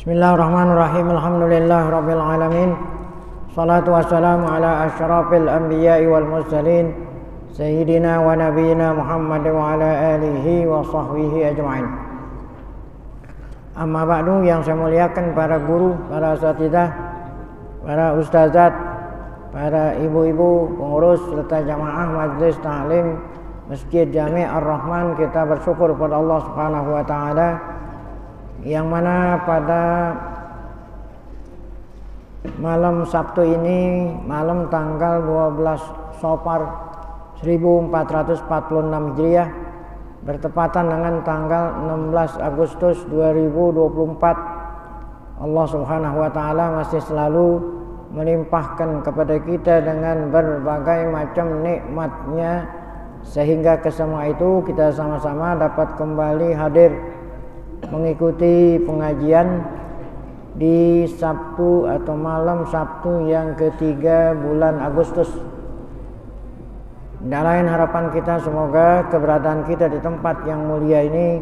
Bismillahirrahmanirrahim. Alhamdulillahirabbil alamin. Shalatu wassalamu ala asyrafil anbiya'i wal mursalin sayyidina wa nabiyyina Muhammad wa ala alihi wa sahbihi ajma'in. Amma ba'du, yang saya muliakan para guru, para asatidzah, para ustazat, para ibu-ibu pengurus serta jamaah majelis ta'lim Masjid Jami' Ar-Rahman, kita bersyukur kepada Allah Subhanahu wa taala yang mana pada malam Sabtu ini, malam tanggal 12 Safar 1446 Hijriah, bertepatan dengan tanggal 16 Agustus 2024, Allah Subhanahu wa taala masih selalu melimpahkan kepada kita dengan berbagai macam nikmatnya, sehingga kesemua itu kita sama-sama dapat kembali hadir mengikuti pengajian di Sabtu atau malam Sabtu yang ketiga bulan Agustus. Dan lain harapan kita, semoga keberadaan kita di tempat yang mulia ini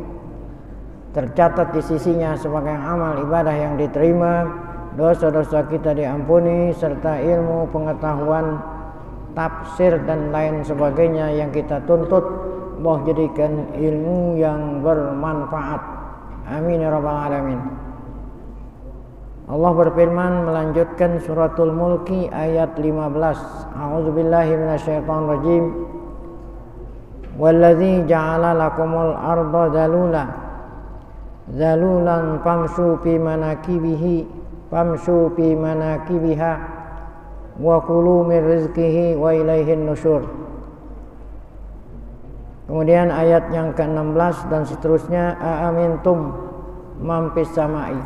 tercatat di sisinya sebagai amal ibadah yang diterima, dosa-dosa kita diampuni, serta ilmu, pengetahuan, tafsir dan lain sebagainya yang kita tuntut Allah jadikan ilmu yang bermanfaat. Amin ya rabbal alamin. Allah berfirman melanjutkan suratul Mulki ayat 15. A'udzubillahi minasyaitonir rajim. Wallazi ja'ala lakumul arda zalulan famshu fi manakibiha wa kulu min rizqihi wa ilaihin nusyur. Kemudian ayat yang ke-16 dan seterusnya, aamintum man fis samai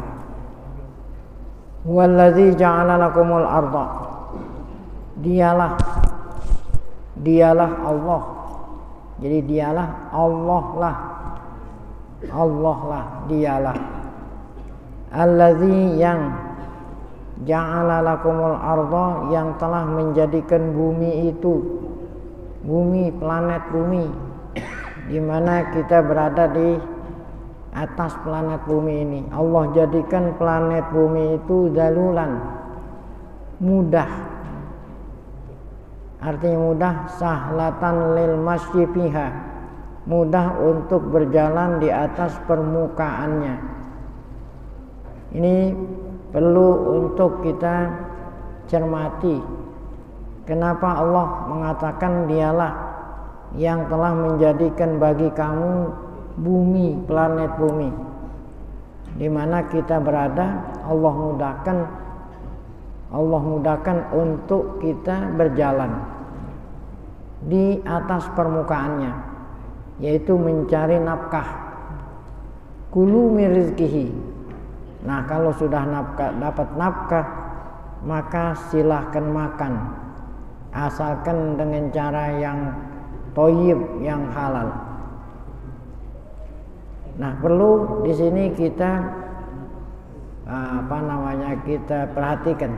wallazi ja'ala lakumul arda. Dialah Allah. Jadi dialah Allah lah dialah allazi yang ja'ala lakumul arda, yang telah menjadikan bumi itu, bumi, planet bumi, di mana kita berada di atas planet bumi ini. Allah jadikan planet bumi itu zalulan, mudah. Artinya mudah, sahlatan lil masyi fiha, mudah untuk berjalan di atas permukaannya. Ini perlu untuk kita cermati. Kenapa Allah mengatakan dialah yang telah menjadikan bagi kamu bumi, planet bumi, di mana kita berada. Allah mudahkan untuk kita berjalan di atas permukaannya, yaitu mencari nafkah. Kulu min rizqihi. Nah, kalau sudah dapat nafkah, maka silahkan makan, asalkan dengan cara yang thayyib, yang halal. Nah, perlu di sini kita kita perhatikan.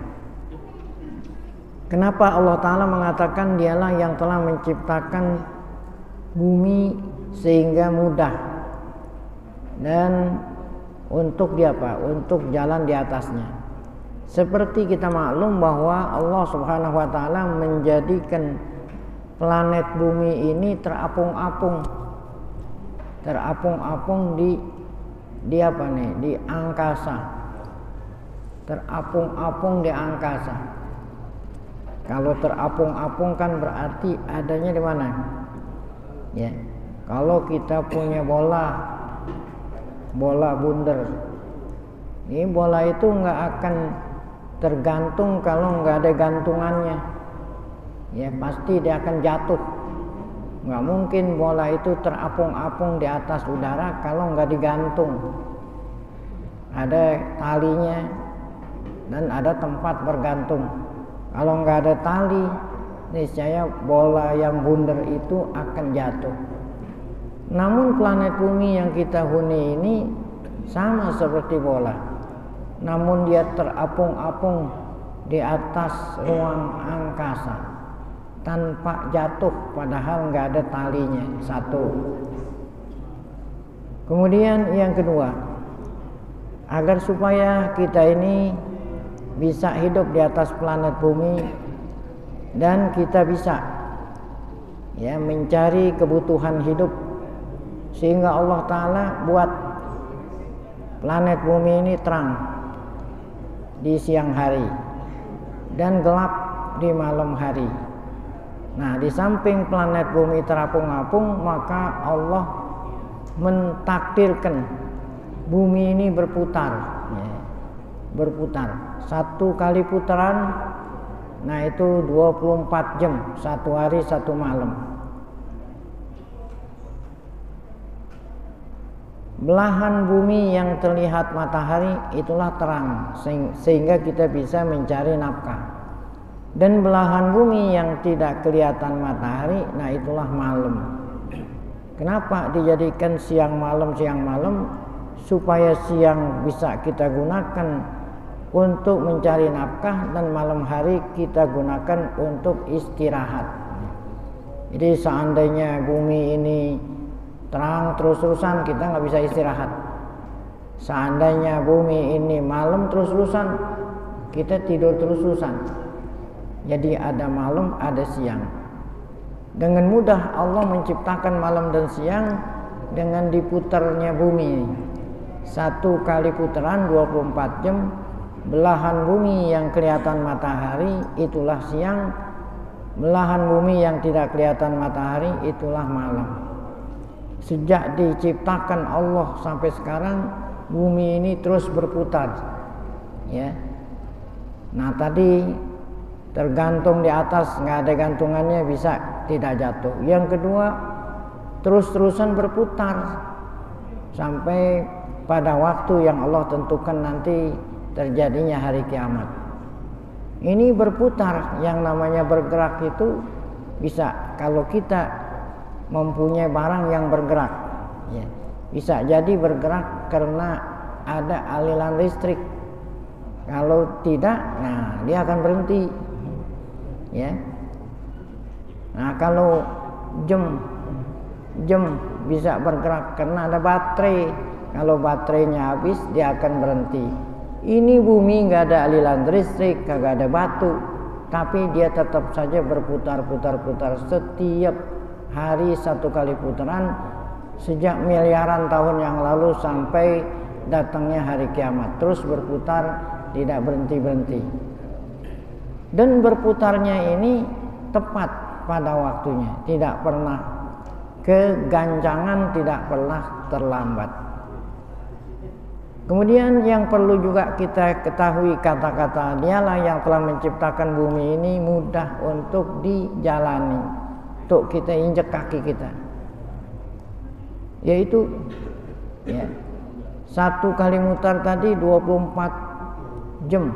Kenapa Allah Ta'ala mengatakan dialah yang telah menciptakan bumi sehingga mudah dan untuk untuk jalan di atasnya. Seperti kita maklum bahwa Allah Subhanahu wa taala menjadikan planet bumi ini terapung-apung di angkasa. Terapung-apung di angkasa. Kalau terapung-apung kan berarti adanya di mana? Ya. Kalau kita punya bola bundar, ini bola itu nggak akan tergantung kalau nggak ada gantungannya. Ya, pasti dia akan jatuh. Nggak mungkin bola itu terapung-apung di atas udara kalau nggak digantung. Ada talinya dan ada tempat bergantung. Kalau nggak ada tali, niscaya bola yang bundar itu akan jatuh. Namun planet bumi yang kita huni ini sama seperti bola, namun dia terapung-apung di atas ruang angkasa tanpa jatuh, padahal nggak ada talinya. Satu. Kemudian yang kedua, agar supaya kita ini bisa hidup di atas planet bumi dan kita bisa mencari kebutuhan hidup, sehingga Allah Ta'ala buat planet bumi ini terang di siang hari dan gelap di malam hari. Nah, di samping planet bumi terapung-apung, maka Allah mentakdirkan bumi ini berputar. Berputar. Satu kali putaran, nah itu 24 jam, satu hari satu malam. Belahan bumi yang terlihat matahari itulah terang, sehingga kita bisa mencari nafkah. Dan belahan bumi yang tidak kelihatan matahari, nah itulah malam. Kenapa dijadikan siang malam? Supaya siang bisa kita gunakan untuk mencari nafkah dan malam hari kita gunakan untuk istirahat. Jadi seandainya bumi ini terang terus-terusan, kita nggak bisa istirahat. Seandainya bumi ini malam terus-terusan, kita tidur terus-terusan. Jadi ada malam, ada siang. Dengan mudah Allah menciptakan malam dan siang dengan diputarnya bumi. Satu kali putaran 24 jam, belahan bumi yang kelihatan matahari itulah siang, belahan bumi yang tidak kelihatan matahari itulah malam. Sejak diciptakan Allah sampai sekarang, bumi ini terus berputar. Nah tadi tergantung di atas, nggak ada gantungannya, bisa tidak jatuh. Yang kedua, terus-terusan berputar sampai pada waktu yang Allah tentukan nanti terjadinya hari kiamat. Ini berputar, yang namanya bergerak itu bisa kalau kita mempunyai barang yang bergerak, bisa jadi bergerak karena ada aliran listrik. Kalau tidak, nah dia akan berhenti. Nah kalau jam bisa bergerak karena ada baterai. Kalau baterainya habis, dia akan berhenti. Ini bumi nggak ada aliran listrik, kagak ada batu, tapi dia tetap saja berputar-putar setiap hari satu kali putaran sejak miliaran tahun yang lalu sampai datangnya hari kiamat, terus berputar tidak berhenti-berhenti. Dan berputarnya ini tepat pada waktunya, tidak pernah keganjangan, tidak pernah terlambat. Kemudian yang perlu juga kita ketahui, kata-kata dialah yang telah menciptakan bumi ini mudah untuk dijalani, untuk kita injek kaki kita, yaitu satu kali mutar tadi 24 jam,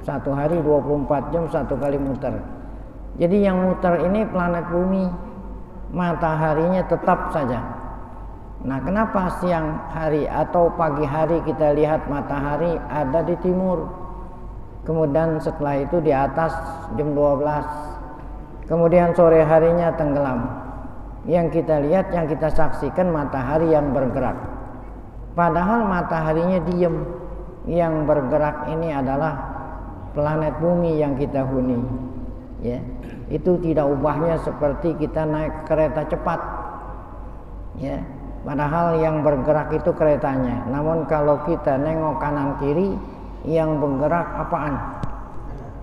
satu hari 24 jam satu kali mutar. Jadi yang mutar ini planet bumi, mataharinya tetap saja. Nah kenapa siang hari atau pagi hari kita lihat matahari ada di timur, kemudian setelah itu di atas jam 12, kemudian sore harinya tenggelam. Yang kita lihat, yang kita saksikan matahari yang bergerak, padahal mataharinya diam. Yang bergerak ini adalah planet bumi yang kita huni. Itu tidak ubahnya seperti kita naik kereta cepat. Padahal yang bergerak itu keretanya. Namun kalau kita nengok kanan kiri, yang bergerak apaan?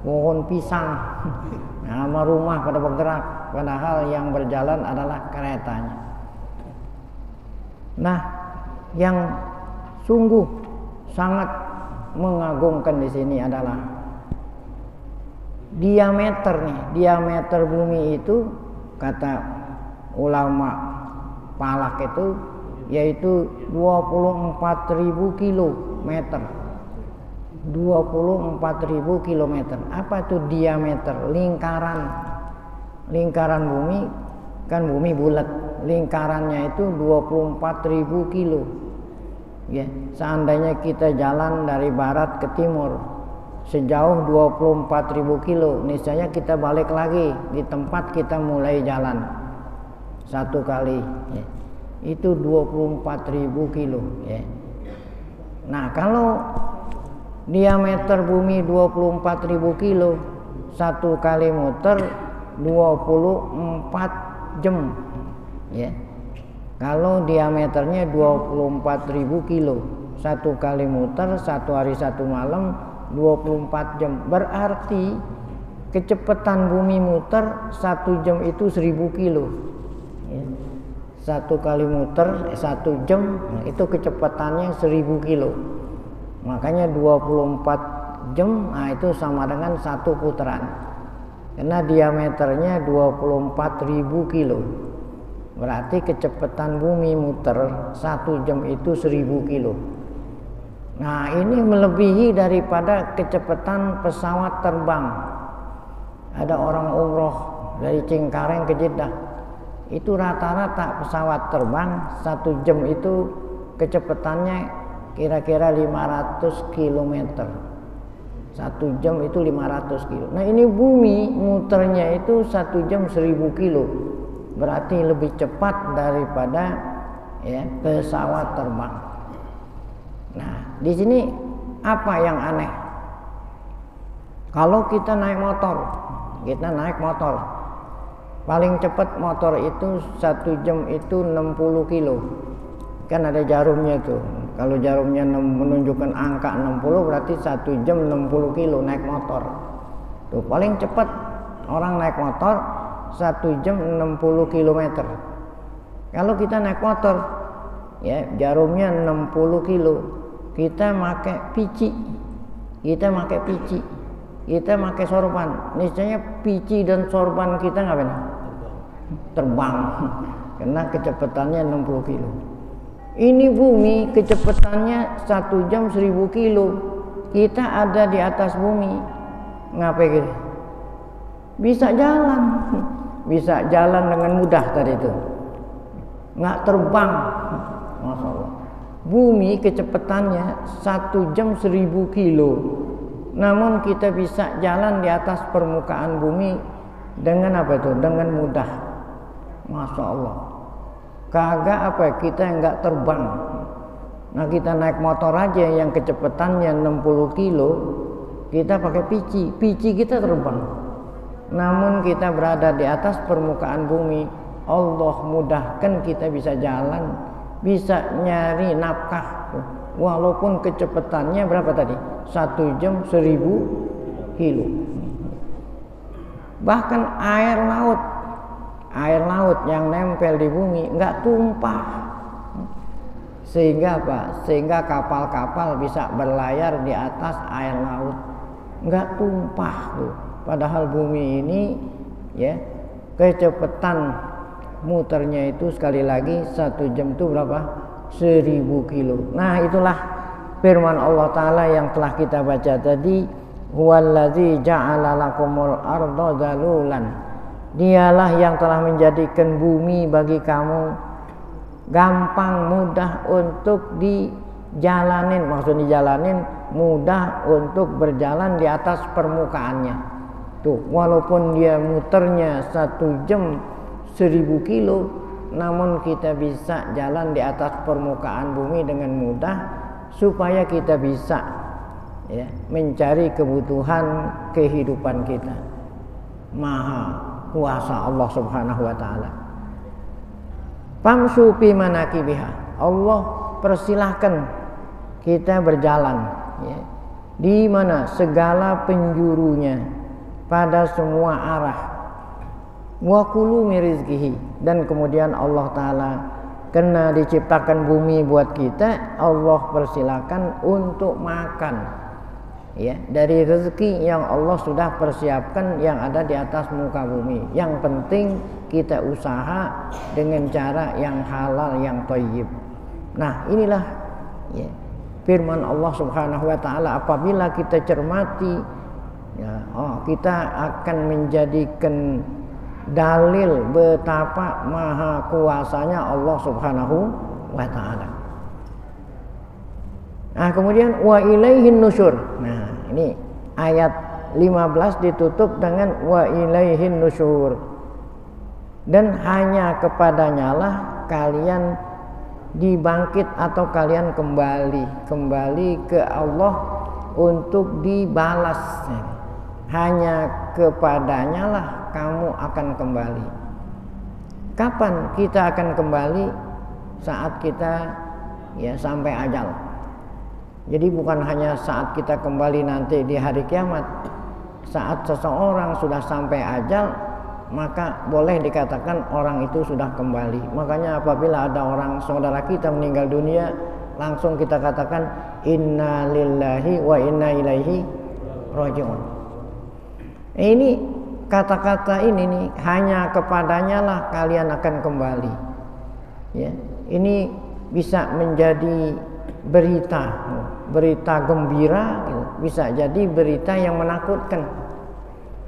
Pohon pisang. Nama rumah pada bergerak, padahal yang berjalan adalah keretanya. Nah, yang sungguh sangat mengagumkan di sini adalah diameter bumi itu, kata ulama Palak itu, yaitu 24.000 kilometer. 24.000 kilometer. Apa itu diameter? Lingkaran bumi, kan bumi bulat, lingkarannya itu 24.000 kilo. Ya, seandainya kita jalan dari barat ke timur sejauh 24.000 kilo, niscaya kita balik lagi di tempat kita mulai jalan satu kali. Ya. Itu 24.000 kilo. Ya. Nah, kalau diameter bumi 24.000 kilo, satu kali muter 24 jam. Ya. Kalau diameternya 24.000 kilo, satu kali muter, satu hari satu malam, 24 jam. Berarti kecepatan bumi muter 1 jam itu 1000 kilo. Ya. Satu kali muter 1 jam, itu kecepatannya 1000 kilo. Makanya 24 jam, nah itu sama dengan satu putaran. Karena diameternya 24.000 kilo. Berarti kecepatan bumi muter 1 jam itu 1000 kilo. Nah, ini melebihi daripada kecepatan pesawat terbang. Ada orang umroh dari Cengkareng ke Jeddah. Itu rata-rata pesawat terbang 1 jam itu kecepatannya kira-kira 500 km. 1 jam itu 500 kilo. Nah, ini bumi muternya itu 1 jam 1000 kilo. Berarti lebih cepat daripada ya pesawat terbang. Nah, di sini apa yang aneh? Kalau kita naik motor, paling cepat motor itu 1 jam itu 60 kilo. Kan ada jarumnya tuh. Kalau jarumnya menunjukkan angka 60, berarti 1 jam 60 kilo naik motor. Tuh paling cepat orang naik motor 1 jam 60 km. Kalau kita naik motor, ya jarumnya 60 kilo, kita pakai pici, kita pakai sorban. Niscaya pici dan sorban kita ngapain? Terbang, karena kecepatannya 60 kilo. Ini bumi kecepatannya 1 jam 1000 kilo. Kita ada di atas bumi, ngapain gitu? Bisa jalan dengan mudah tadi itu, nggak terbang. Masya Allah. Bumi kecepatannya 1 jam 1000 kilo, namun kita bisa jalan di atas permukaan bumi dengan apa itu? Dengan mudah. Masya Allah. Kagak kita nggak terbang. Nah, kita naik motor aja yang kecepatannya 60 kilo, kita pakai pici kita terbang. Namun kita berada di atas permukaan bumi, Allah mudahkan kita bisa jalan, bisa nyari nafkah. Walaupun kecepatannya berapa tadi? 1 jam 1000 kilo. Bahkan air laut yang nempel di bumi nggak tumpah. Sehingga apa? Sehingga kapal-kapal bisa berlayar di atas air laut, nggak tumpah tuh. Padahal bumi ini ya kecepatan muternya itu sekali lagi 1 jam itu berapa? 1000 kilo. Nah, itulah firman Allah Ta'ala yang telah kita baca tadi, huwallazi ja'ala lakumul arda zalulan. Dialah yang telah menjadikan bumi bagi kamu gampang, mudah untuk dijalanin. Maksud dijalanin, mudah untuk berjalan di atas permukaannya. Tuh, walaupun dia muternya 1 jam 1000 kilo, namun kita bisa jalan di atas permukaan bumi dengan mudah, supaya kita bisa ya mencari kebutuhan kehidupan kita. Maha kuasa Allah Subhanahu wa taala. Famsu fi manakibiha. Allah persilahkan kita berjalan ya, di mana segala penjurunya, pada semua arah. Wa kulu min rizqihi, dan kemudian Allah Ta'ala karena diciptakan bumi buat kita, Allah persilakan untuk makan. ya, dari rezeki yang Allah sudah persiapkan yang ada di atas muka bumi. Yang penting kita usaha dengan cara yang halal, yang thayyib. Nah, inilah ya, firman Allah Subhanahu wa taala, apabila kita cermati ya, kita akan menjadikan dalil betapa maha kuasanya Allah Subhanahu wa taala. Nah, kemudian wa ilaihin nusyur. Nah, ini ayat 15 ditutup dengan wa ilaihin nusyur. Dan hanya kepadanya lah kalian dibangkit atau kalian kembali ke Allah untuk dibalas. Hanya kepadanya lah kamu akan kembali. Kapan kita akan kembali? Saat kita ya sampai ajal. Jadi bukan hanya saat kita kembali nanti di hari kiamat. Saat seseorang sudah sampai ajal, maka boleh dikatakan orang itu sudah kembali. Makanya apabila ada orang saudara kita meninggal dunia, langsung kita katakan inna lillahi wa inna ilaihi raji'un. Ini kata-kata ini nih, hanya kepadanya lah kalian akan kembali. Ya, ini bisa menjadi berita gembira, bisa jadi berita yang menakutkan.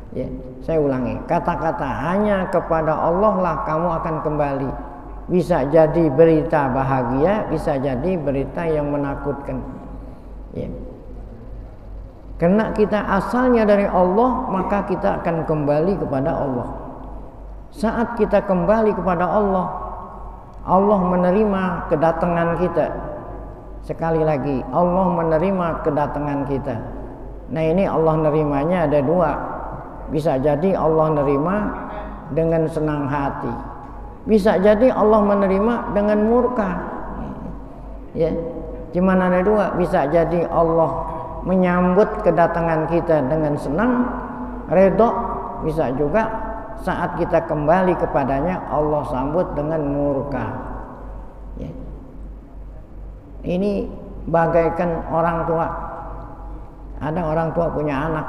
Ya, saya ulangi, kata-kata hanya kepada Allah lah kamu akan kembali bisa jadi berita bahagia, bisa jadi berita yang menakutkan. Ya. Karena kita asalnya dari Allah, maka kita akan kembali kepada Allah. Saat kita kembali kepada Allah, Allah menerima kedatangan kita. Sekali lagi, Allah menerima kedatangan kita. Nah, ini Allah nerimanya ada dua. Bisa jadi Allah nerima dengan senang hati. Bisa jadi Allah menerima dengan murka. Ya, cuman ada dua. Bisa jadi Allah menyambut kedatangan kita dengan senang, redha. Bisa juga saat kita kembali kepadanya Allah sambut dengan murka. Ya. Ini bagaikan orang tua. Ada orang tua punya anak,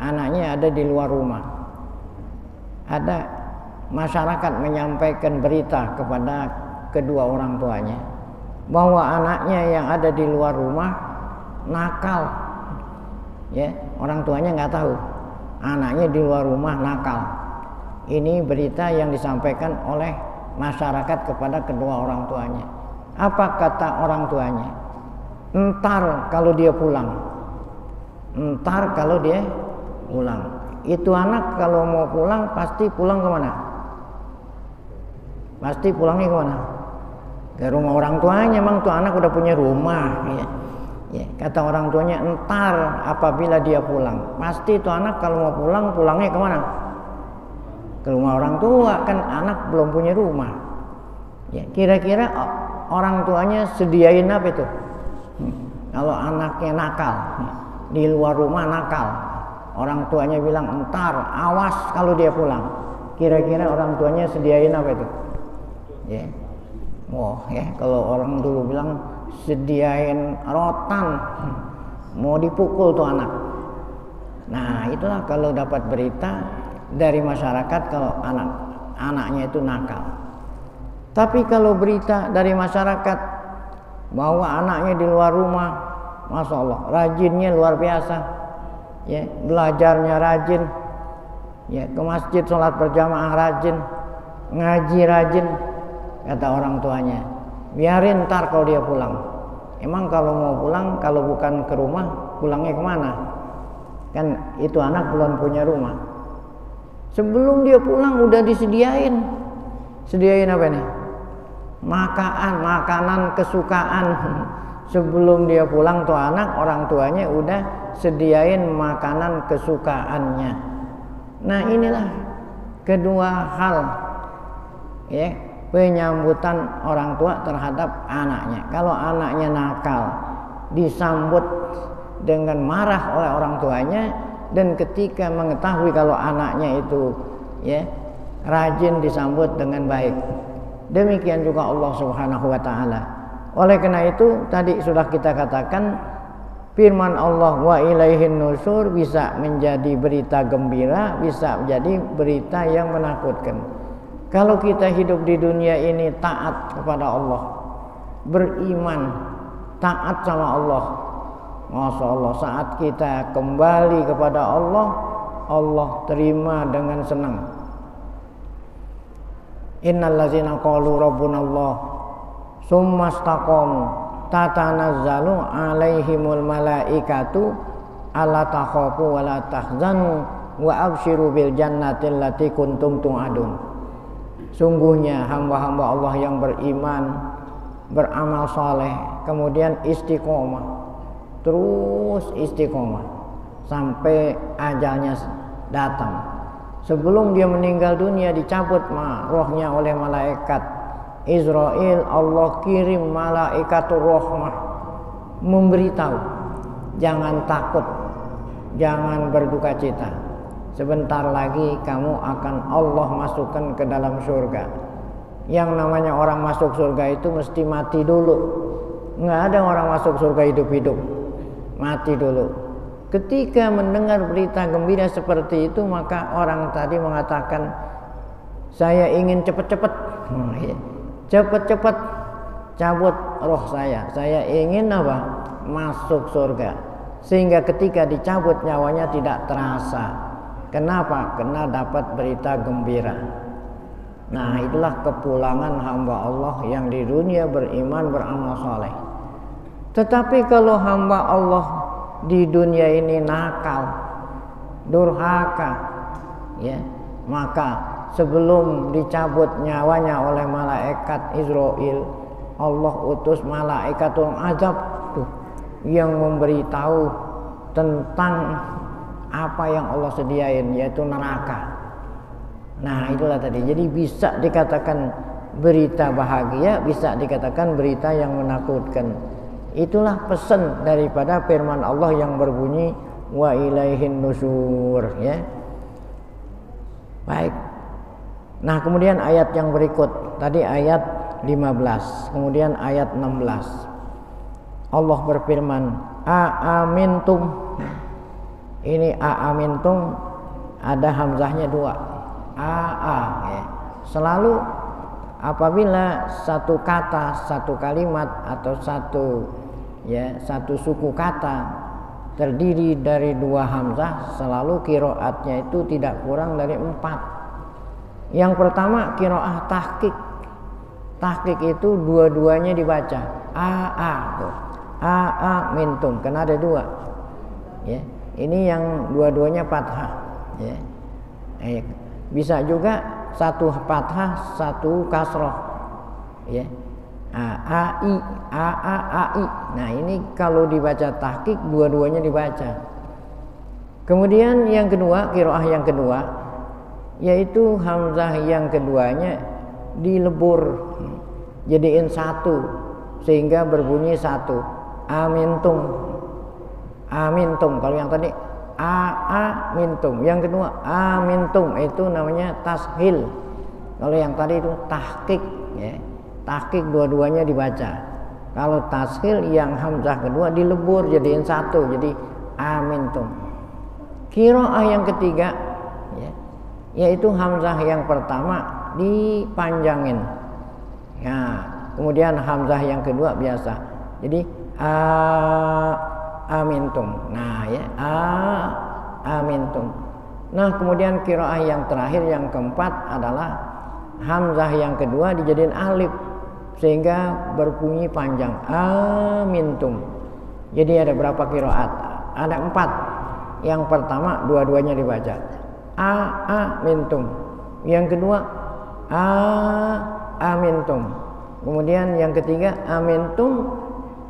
anaknya ada di luar rumah. Ada masyarakat menyampaikan berita kepada kedua orang tuanya bahwa anaknya yang ada di luar rumah nakal. Ya, orang tuanya nggak tahu anaknya di luar rumah nakal. Ini berita yang disampaikan oleh masyarakat kepada kedua orang tuanya. Apa kata orang tuanya? Entar kalau dia pulang. Entar kalau dia pulang. Itu anak kalau mau pulang pasti pulang kemana? Pasti pulangnya kemana? Ke rumah orang tuanya. Emang tuh anak udah punya rumah. Ya. Ya, kata orang tuanya entar apabila dia pulang. Pasti tuh anak kalau mau pulang, pulangnya kemana? Ke rumah orang tua. Kan anak belum punya rumah. Ya, kira-kira orang tuanya sediain apa itu? Kalau anaknya nakal, di luar rumah nakal, orang tuanya bilang entar, awas kalau dia pulang. Kira-kira orang tuanya sediain apa itu? Ya, ya kalau orang dulu bilang sediain rotan, mau dipukul tuh anak. Nah, itulah kalau dapat berita dari masyarakat kalau anaknya itu nakal. Tapi kalau berita dari masyarakat bahwa anaknya di luar rumah, Masya Allah, rajinnya luar biasa, ya, belajarnya rajin, ya, ke masjid sholat berjamaah rajin, ngaji rajin, kata orang tuanya, biarin ntar kalau dia pulang. Emang kalau mau pulang, kalau bukan ke rumah, pulangnya kemana? Kan itu anak belum punya rumah. Sebelum dia pulang udah disediain. Sediain apa nih? Makanan kesukaan. Sebelum dia pulang tuh anak, orang tuanya udah sediain makanan kesukaannya. Nah, inilah kedua hal, ya, penyambutan orang tua terhadap anaknya. Kalau anaknya nakal, disambut dengan marah oleh orang tuanya, dan ketika mengetahui kalau anaknya itu, ya, rajin, disambut dengan baik. Demikian juga Allah Subhanahu wa taala. Oleh karena itu tadi sudah kita katakan firman Allah wa ilaihin nusur bisa menjadi berita gembira, bisa menjadi berita yang menakutkan. Kalau kita hidup di dunia ini taat kepada Allah, beriman, taat sama Allah, Masya Allah, saat kita kembali kepada Allah, Allah terima dengan senang. Innal ladzina qalu rabbunallah tsumma istaqamu tatanazzalu alaihimul malaikatu alla takhafu wa la tahzanu wa abshiru bil jannati allati kuntum tu'adun. Sungguhnya hamba-hamba Allah yang beriman, beramal saleh, kemudian istiqomah, terus istiqomah sampai ajalnya datang. Sebelum dia meninggal dunia dicabut rohnya oleh malaikat Israel, Allah kirim malaikatur rahmah memberitahu, jangan takut, jangan berduka cita, sebentar lagi kamu akan Allah masukkan ke dalam surga. Yang namanya orang masuk surga itu mesti mati dulu. Nggak ada orang masuk surga hidup-hidup, mati dulu. Ketika mendengar berita gembira seperti itu, maka orang tadi mengatakan, saya ingin cepat-cepat, cepat-cepat cabut roh saya ingin apa? Masuk surga. Sehingga ketika dicabut nyawanya tidak terasa. Kenapa? Karena dapat berita gembira. Nah, itulah kepulangan hamba Allah yang di dunia beriman, beramal saleh. Tetapi kalau hamba Allah di dunia ini nakal, durhaka, ya, maka sebelum dicabut nyawanya oleh malaikat Israel, Allah utus malaikatul azab tuh, yang memberitahu tentang apa yang Allah sediain, yaitu neraka. Nah, itulah tadi. Jadi bisa dikatakan berita bahagia, bisa dikatakan berita yang menakutkan. Itulah pesan daripada firman Allah yang berbunyi wa ilaihin nusur, ya. Baik. Nah, kemudian ayat yang berikut, tadi ayat 15, kemudian ayat 16. Allah berfirman, a'amintum. Ini a'amintum ada hamzahnya dua. Ya. Selalu apabila satu kata, satu kalimat atau satu suku kata terdiri dari dua hamzah, selalu qiraatnya itu tidak kurang dari 4. Yang pertama qiraah tahqiq. Tahqiq itu dua-duanya dibaca mintum, karena ada dua, ya. Ini yang dua-duanya fathah, ya. Bisa juga satu fathah, satu kasroh, ya. Ai. Nah, ini kalau dibaca tahqiq dua-duanya dibaca. Kemudian yang kedua, qiraah yang kedua, yaitu hamzah yang keduanya dilebur, jadiin satu sehingga berbunyi satu. Amintum. Kalau yang tadi mintum, yang kedua amintum, itu namanya tashil. Kalau yang tadi itu tahqiq, ya. Tahqiq dua-duanya dibaca. Kalau tashil yang hamzah kedua dilebur jadiin satu, jadi amintum. Qiraah yang ketiga, ya, yaitu hamzah yang pertama dipanjangin, ya, kemudian hamzah yang kedua biasa, jadi amintum. Nah, ya, amintum. Nah, kemudian qiraah yang terakhir, yang keempat adalah hamzah yang kedua dijadiin alif sehingga berbunyi panjang, amintum. Jadi ada berapa qiraat? Ada 4. Yang pertama dua-duanya dibaca amintum. Yang kedua amintum. Kemudian yang ketiga amintum.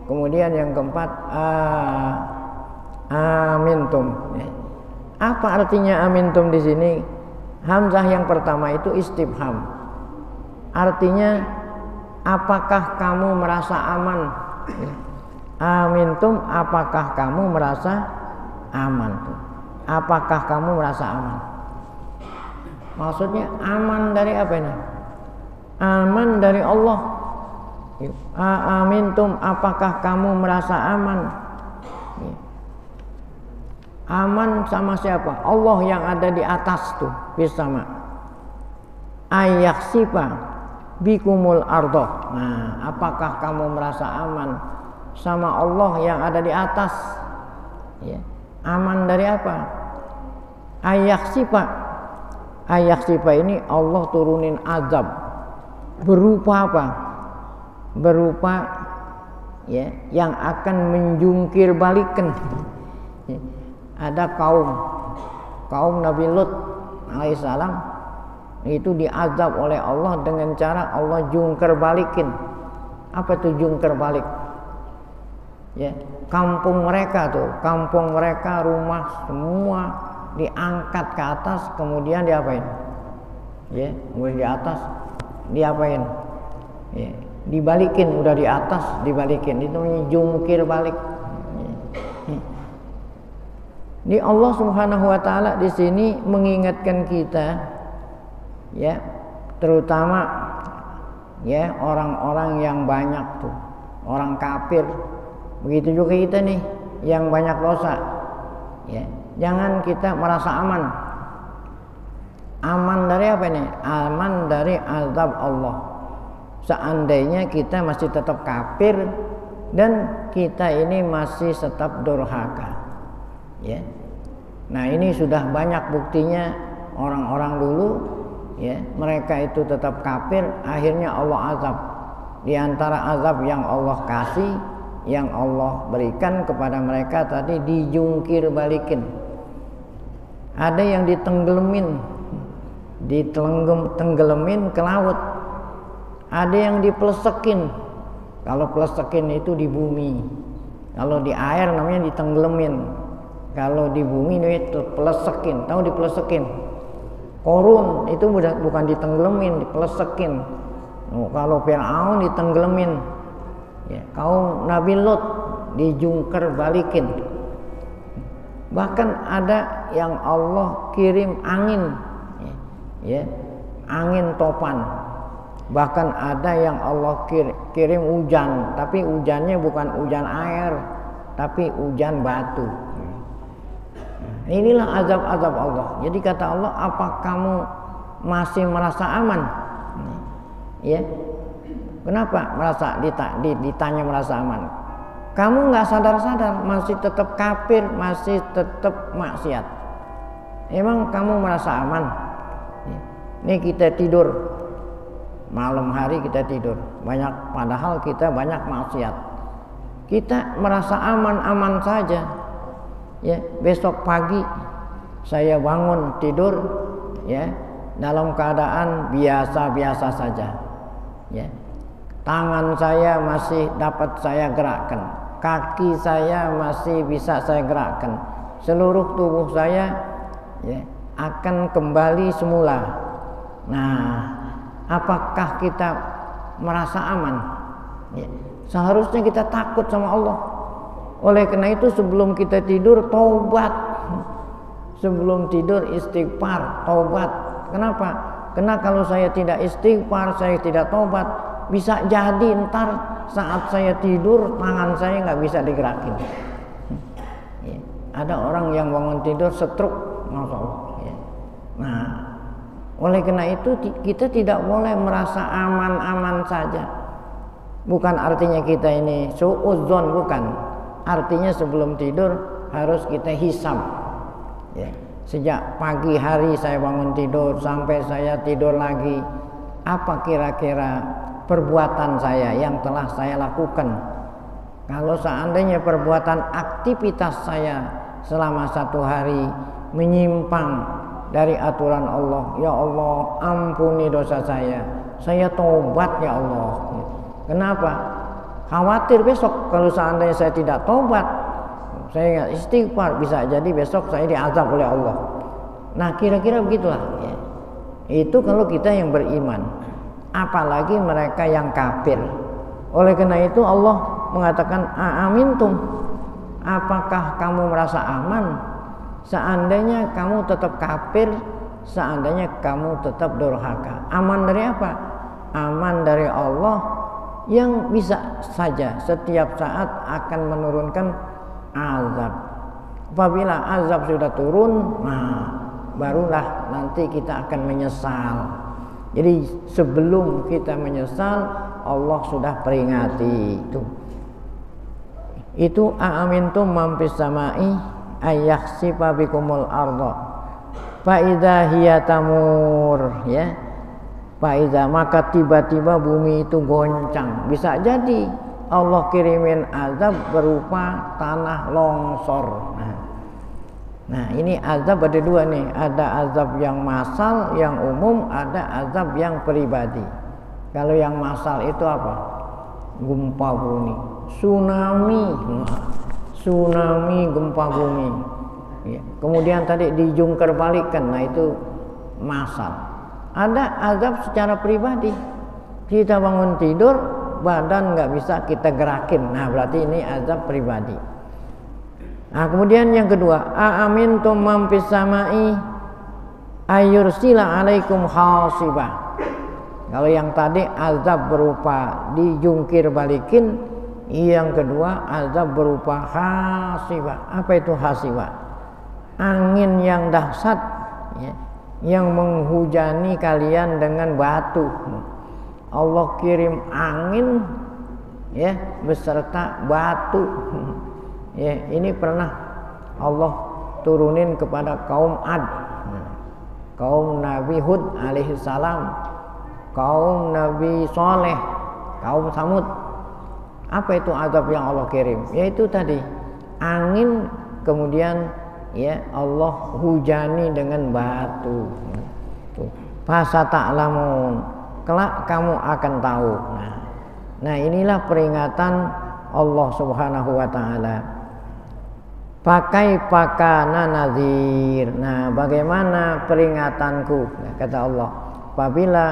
Kemudian yang keempat amintum. Apa artinya amintum di sini? Hamzah yang pertama itu istifham. Artinya, apakah kamu merasa aman? Amintum, apakah kamu merasa aman? Apakah kamu merasa aman? Maksudnya aman dari apa ini? Aman dari Allah. Amintum, apakah kamu merasa aman? Aman sama siapa? Allah yang ada di atas tuh, bersama. Ayaksifa bikumul ardo. Nah, apakah kamu merasa aman sama Allah yang ada di atas? Ya. Aman dari apa? Ayaksifa. Ayaksifa ini Allah turunin azab. Berupa apa? Berupa ya, yang akan menjungkir balikan. Ya. Ada kaum Nabi Lut alaihissalam itu diazab oleh Allah dengan cara Allah jungkir balikin. Apa itu jungkir balik? Ya, kampung mereka, rumah semua diangkat ke atas, kemudian diapain? Ya, kemudian di atas diapain? Ya, dibalikin, udah di atas dibalikin, itu namanya jungkir balik. Ini Allah Subhanahu wa taala di sini mengingatkan kita, ya, terutama ya orang-orang yang banyak tuh, orang kafir. Begitu juga kita nih yang banyak dosa. Ya, jangan kita merasa aman. Aman dari apa nih? Aman dari azab Allah. Seandainya kita masih tetap kafir dan kita ini masih tetap durhaka. Ya. Nah, ini sudah banyak buktinya orang-orang dulu, ya, mereka itu tetap kafir, akhirnya Allah azab. Di antara azab yang Allah kasih, yang Allah berikan kepada mereka tadi dijungkir balikin. Ada yang ditenggelamin ke laut. Ada yang dipelesekin. Kalau pelesekin itu di bumi. Kalau di air namanya ditenggelamin. Kalau di bumi itu pelesekin. Tahu dipelesekin? Korun itu bukan ditenggelamin, dipelesekin. Kalau Fir'aun ditenggelamin. Ya, kaum Nabi Lut dijungker balikin. Bahkan ada yang Allah kirim angin, ya, angin topan. Bahkan ada yang Allah kirim hujan, tapi hujannya bukan hujan air, tapi hujan batu. Inilah azab-azab Allah. Jadi kata Allah, apa kamu masih merasa aman? Ya, kenapa ditanya merasa aman? Kamu nggak sadar-sadar, masih tetap kafir, masih tetap maksiat. Emang kamu merasa aman? Ini kita tidur, malam hari kita tidur, padahal kita banyak maksiat. Kita merasa aman-aman saja. Ya, besok pagi saya bangun tidur, ya, dalam keadaan biasa-biasa saja. Ya, tangan saya masih dapat saya gerakkan, kaki saya masih bisa saya gerakkan, seluruh tubuh saya, ya, akan kembali semula. Nah, apakah kita merasa aman? Ya, seharusnya kita takut sama Allah. Oleh karena itu sebelum kita tidur taubat, sebelum tidur istighfar, taubat. Kenapa? Karena kalau saya tidak istighfar, saya tidak taubat, bisa jadi ntar saat saya tidur tangan saya nggak bisa digerakin. Ya. Ada orang yang bangun tidur stroke, masya Allah. Ya. Nah, oleh karena itu kita tidak boleh merasa aman-aman saja. Bukan artinya kita ini suudzon, bukan. Artinya sebelum tidur harus kita hisab. Ya. Sejak pagi hari saya bangun tidur sampai saya tidur lagi, apa kira-kira perbuatan saya yang telah saya lakukan? Kalau seandainya perbuatan aktivitas saya selama satu hari menyimpang dari aturan Allah, ya Allah ampuni dosa saya taubat ya Allah. Kenapa? Khawatir besok kalau seandainya saya tidak taubat, saya nggak istighfar, bisa jadi besok saya diazab oleh Allah. Nah, kira-kira begitulah. Ya. Itu kalau kita yang beriman, apalagi mereka yang kafir. Oleh karena itu Allah mengatakan, "Aamintum?" Apakah kamu merasa aman seandainya kamu tetap kafir, seandainya kamu tetap durhaka? Aman dari apa? Aman dari Allah yang bisa saja setiap saat akan menurunkan azab. Apabila azab sudah turun, barulah nanti kita akan menyesal. Jadi sebelum kita menyesal, Allah sudah peringati. Itu aamintum man fis samai ayakhsifa bikumul arda fa idza hiya tamur, ya. Fa idza, maka tiba-tiba bumi itu goncang. Bisa jadi Allah kirimin azab berupa tanah longsor. Nah, ini azab ada dua nih. Ada azab yang massal, yang umum, ada azab yang pribadi. Kalau yang massal itu apa? Gempa bumi, tsunami gempa bumi. Ya. Kemudian tadi dijungkir balikkan, nah itu massal. Ada azab secara pribadi. Kita bangun tidur, badan nggak bisa kita gerakin. Nah, berarti ini azab pribadi. Nah, kemudian yang kedua, aamintum man fis samai ayursila alaikum hasibah. Kalau yang tadi azab berupa dijungkir balikin, yang kedua azab berupa hasibah. Apa itu hasibah? Angin yang dahsyat, ya, yang menghujani kalian dengan batu. Allah kirim angin, ya, beserta batu. Ya, ini pernah Allah turunin kepada kaum Ad, kaum Nabi Hud alaihissalam, kaum Nabi Soleh, kaum Samud. Apa itu azab yang Allah kirim? Yaitu tadi angin, kemudian ya Allah hujani dengan batu. Fasata'lamun, kelak kamu akan tahu. Nah, inilah peringatan Allah Subhanahu wa taala. Pakai pakana nazir. Nah, bagaimana peringatanku? Kata Allah, apabila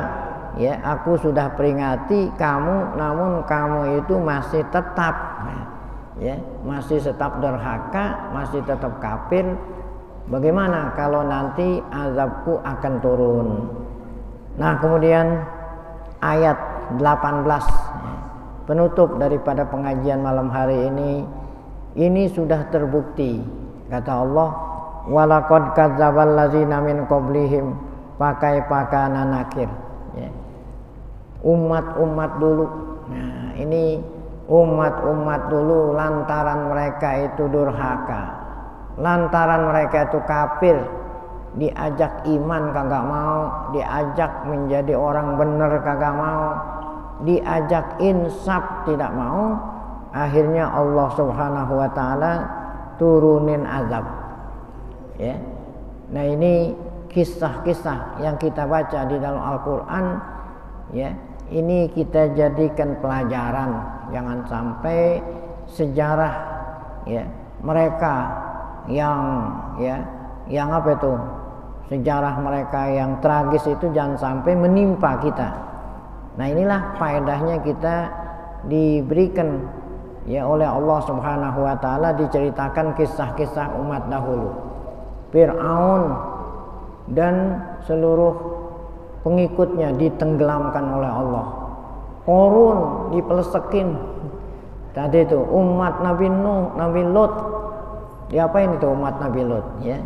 ya aku sudah peringati kamu, namun kamu itu masih tetap, ya, masih tetap durhaka, masih tetap kafir. Bagaimana kalau nanti azabku akan turun? Nah, kemudian ayat 18, penutup daripada pengajian malam hari ini sudah terbukti. Kata Allah, walaqad kadzdzabal ladzina min qablihim pakai pakana nakir, ya. Umat-umat dulu. Nah, ini umat-umat dulu lantaran mereka itu durhaka, lantaran mereka itu kafir, diajak iman kagak mau, diajak menjadi orang benar kagak mau, diajak insaf tidak mau. Akhirnya Allah Subhanahu wa taala turunin azab. Ya. Nah, ini kisah-kisah yang kita baca di dalam Al-Qur'an, ya. Ini kita jadikan pelajaran, jangan sampai sejarah, ya, mereka yang apa itu? Sejarah mereka yang tragis itu jangan sampai menimpa kita. Nah, inilah faedahnya kita diberikan, ya, oleh Allah Subhanahu wa taala, diceritakan kisah-kisah umat dahulu. Fir'aun dan seluruh pengikutnya ditenggelamkan oleh Allah. Qarun dipelesekin. Tadi itu umat Nabi Nuh, Nabi Lut. Diapain itu umat Nabi Lut, ya?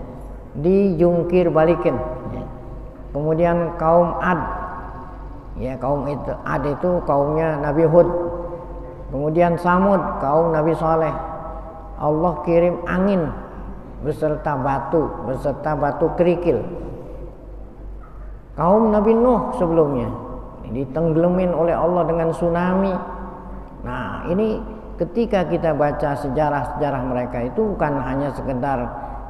Dijungkir balikin, ya. Kemudian kaum Ad, ya, kaum itu Ad itu kaumnya Nabi Hud. Kemudian Samud, kaum Nabi Saleh. Allah kirim angin beserta batu kerikil. Kaum Nabi Nuh sebelumnya ditenggelamin oleh Allah dengan tsunami. Nah, ini ketika kita baca sejarah-sejarah mereka itu bukan hanya sekedar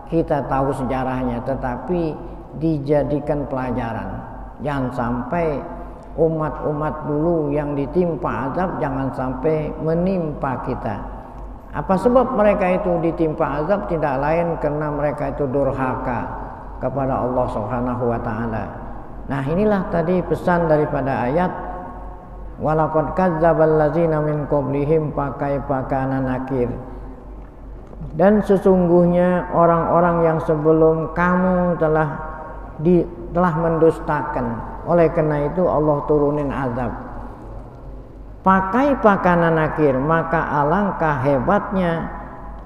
kita tahu sejarahnya, tetapi dijadikan pelajaran. Jangan sampai umat-umat dulu yang ditimpa azab jangan sampai menimpa kita. Apa sebab mereka itu ditimpa azab? Tidak lain karena mereka itu durhaka kepada Allah Subhanahu wa taala. Nah, inilah tadi pesan daripada ayat walaqad kadzdzabal ladzina min qablihim pakai pakana nakir. Dan sesungguhnya orang-orang yang sebelum kamu telah mendustakan. Oleh karena itu Allah turunin azab. Pakai pakana nakir, maka alangkah hebatnya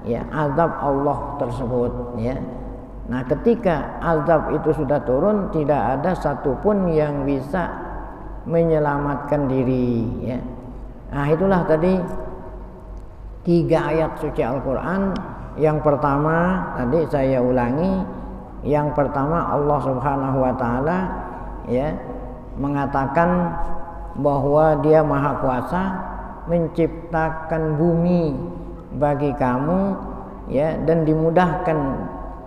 ya azab Allah tersebut ya. Nah, ketika azab itu sudah turun, tidak ada satupun yang bisa menyelamatkan diri ya. Nah, itulah tadi 3 ayat suci Al-Qur'an. Yang pertama tadi saya ulangi, yang pertama Allah Subhanahu wa taala ya mengatakan bahwa Dia Maha Kuasa menciptakan bumi bagi kamu ya, dan dimudahkan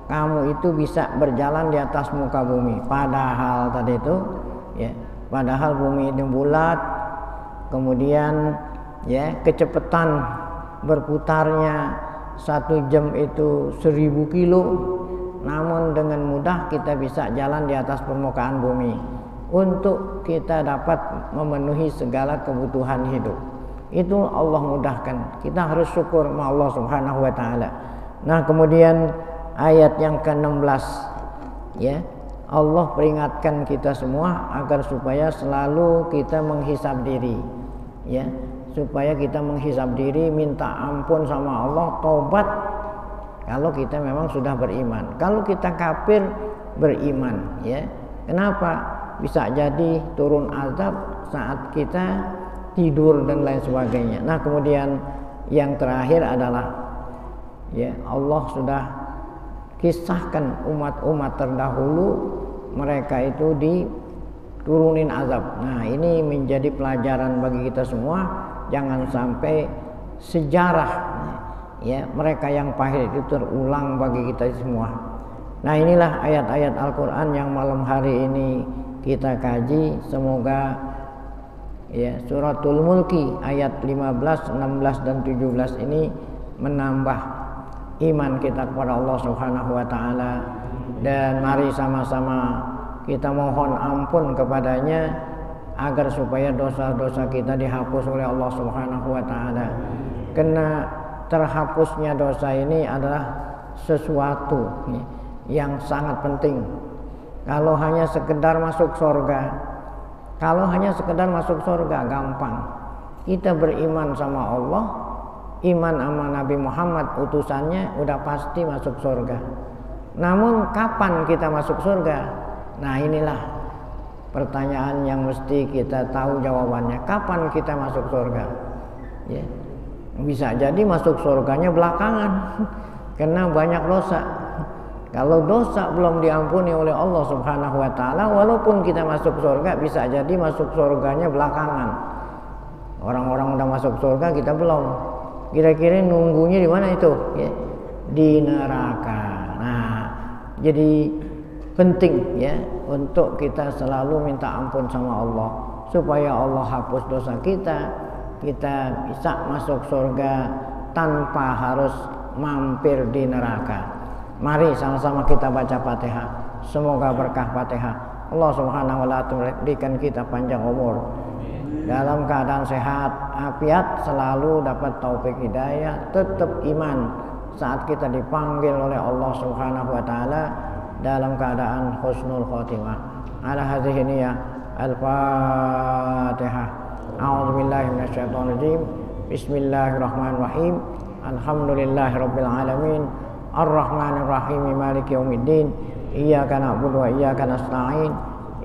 kamu itu bisa berjalan di atas muka bumi. Padahal tadi itu ya, padahal bumi itu bulat, kemudian ya kecepatan berputarnya 1 jam itu 1000 kilo, namun dengan mudah kita bisa jalan di atas permukaan bumi untuk kita dapat memenuhi segala kebutuhan hidup. Itu Allah mudahkan. Kita harus syukur sama Allah Subhanahu wa taala. Nah, kemudian ayat yang ke-16 ya, Allah peringatkan kita semua agar supaya selalu kita menghisab diri ya, supaya kita menghisab diri, minta ampun sama Allah, taubat kalau kita memang sudah beriman. Kalau kita kafir beriman ya, kenapa bisa jadi turun azab saat kita tidur dan lain sebagainya. Nah, kemudian yang terakhir adalah ya, Allah sudah kisahkan umat-umat terdahulu, mereka itu diturunin azab. Nah, ini menjadi pelajaran bagi kita semua, jangan sampai sejarah ya mereka yang pahit itu terulang bagi kita semua. Nah, inilah ayat-ayat Al-Qur'an yang malam hari ini kita kaji. Semoga ya Suratul Mulki ayat 15, 16 dan 17 ini menambah iman kita kepada Allah Subhanahu wa taala, dan mari sama-sama kita mohon ampun kepadanya agar supaya dosa-dosa kita dihapus oleh Allah Subhanahu wa taala. Karena terhapusnya dosa ini adalah sesuatu yang sangat penting. Kalau hanya sekedar masuk surga, gampang. Kita beriman sama Allah, iman sama Nabi Muhammad utusannya, udah pasti masuk surga. Namun kapan kita masuk surga? Nah, inilah pertanyaan yang mesti kita tahu jawabannya. Kapan kita masuk surga? Ya. Bisa jadi masuk surganya belakangan karena banyak dosa. Kalau dosa belum diampuni oleh Allah Subhanahu wa taala, walaupun kita masuk surga, bisa jadi masuk surganya belakangan. Orang-orang udah masuk surga, kita belum. Kira-kira nunggunya di mana itu? Ya, di neraka. Nah, jadi penting ya untuk kita selalu minta ampun sama Allah supaya Allah hapus dosa kita bisa masuk surga tanpa harus mampir di neraka. Mari sama-sama kita baca Fatihah. Semoga berkah Fatihah Allah Subhanahu wa taala berikan kita panjang umur, dalam keadaan sehat, afiat, selalu dapat taufik hidayah, tetap iman saat kita dipanggil oleh Allah Subhanahu wa taala dalam keadaan husnul khotimah. Ala hadhihi niyah al-Fatihah. A'udzubillahi minasyaitonir rajim. Bismillahirrahmanirrahim. Alhamdulillahirabbil alamin. Ar-Rahmanir Rahim, Maliki Yaumiddin. Iyyaka na'budu wa iyyaka nasta'in.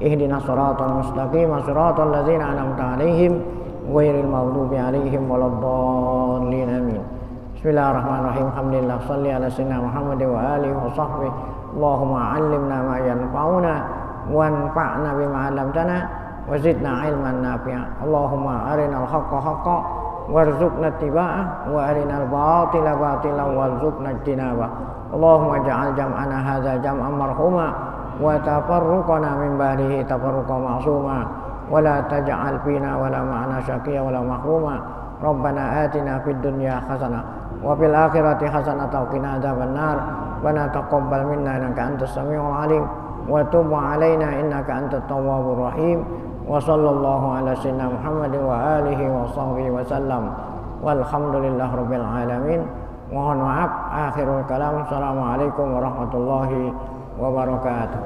Ihdinas siratal mustaqim, siratal ladzina an'amta 'alaihim ghairil maghdubi 'alaihim waladdallin. Amin. Bismillahirrahmanirrahim. Alhamdulillah, shalli ala sayyidina Muhammad wa alihi wa sahbihi. Allahumma 'allimna ma yanfa'una wanfa'na bima 'allamtana wa zidna 'ilman nafi'a. Allahumma arinal haqqa haqqan warzuqna ittiba'ah wa arinal batila batilan warzuqna ijtinabah. Allahumma ja'al jam'ana hadza jam'an marhuma wa tafarruqana min ba'dihi tafarruqan ma'suma wa la taj'al fina wa la ma'ana syaqiyya wa la mahruma. Rabbana atina fid dunya hasanah wa fil akhirati hasanah wa qina adzabannar. Rabbana taqabbal minna innaka antas samiul alim wa tub 'alaina innaka antat tawwabur rahim. Wa sallallahu ala sayyidina Muhammad wa alihi wa sahbihi wa sallam. Walhamdulillahirabbil alamin. Mohon maaf, akhirul kalam. Assalamualaikum warahmatullahi wabarakatuh.